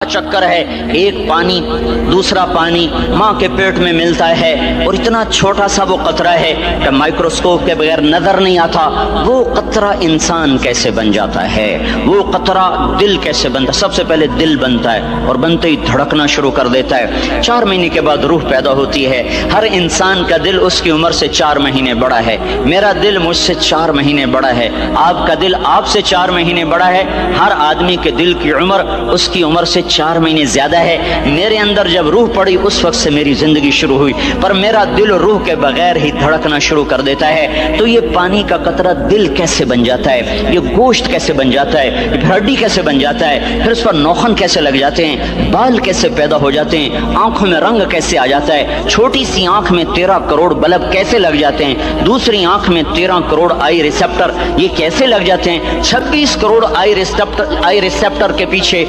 چکر ہے، ایک پانی دوسرا پانی ماں کے پیٹ میں ملتا ہے اور اتنا چھوٹا سا وہ قطرہ ہے کہ مائکروسکوپ کے بغیر نظر نہیں آتا۔ وہ قطرہ انسان کیسے بن جاتا ہے، وہ قطرہ دل کیسے بنتا ہے؟ سب سے پہلے دل بنتا ہے اور بنتے ہی دھڑکنا شروع کر دیتا ہے۔ 4 مہینے کے بعد روح پیدا ہوتی ہے۔ ہر انسان کا دل اس کی عمر سے 4 مہینے بڑا ہے۔ میرا دل مجھ سے 4 مہینے بڑا ہے، آپ کا دل آپ سے 4 مہینے بڑا ہے۔ ہر آدمی کے دل کی عمر اس کی عمر سے 4 مہینے زیادہ ہے۔ میرے اندر جب روح پڑی اس وقت سے میری زندگی شروع ہوئی، پر میرا دل روح کے بغیر ہی دھڑکنا شروع کر دیتا ہے۔ تو یہ پانی کا قطرہ دل کیسے بن جاتا ہے، یہ گوشت کیسے بن جاتا ہے، یہ ہڈی کیسے بن جاتا ہے، پھر اس پر نوخن کیسے لگ جاتے ہیں، بال کیسے پیدا ہو جاتے ہیں، آنکھوں میں رنگ کیسے آ جاتا ہے، چھوٹی سی آنکھ میں 13 کروڑ بلب کیسے لگ جاتے ہیں، دوسری آنکھ میں 13 کروڑ آئی ریسپٹر یہ کیسے لگ جاتے ہیں، 26 کروڑ آئی ریسپٹر کے پیچھے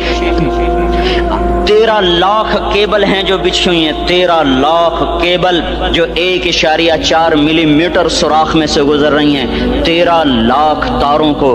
13 لاکھ کیبل ہیں جو بچھی ہوئی ہیں، 13 لاکھ کیبل جو 1.4 ملی میٹر سوراخ میں سے گزر رہی ہیں۔ 13 لاکھ تاروں کو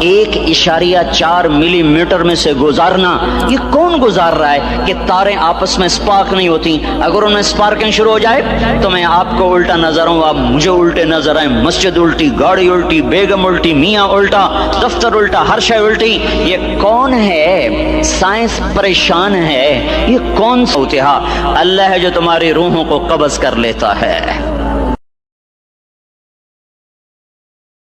1.4 ملی میٹر میں سے گزارنا، یہ کون گزار رہا ہے کہ تاریں آپس میں سپارک نہیں ہوتی؟ اگر ان میں سپارکنگ شروع ہو جائے تو میں آپ کو الٹا نظر آؤں، آپ مجھے الٹے نظر آئیں، مسجد الٹی، گاڑی الٹی، بیگم الٹی، میاں الٹا، دفتر الٹا، ہر شے الٹی۔ یہ کون ہے؟ سائنس پریشان ہے، یہ کون سا اتحاد؟ اللہ ہے جو تمہاری روحوں کو قبض کر لیتا ہے۔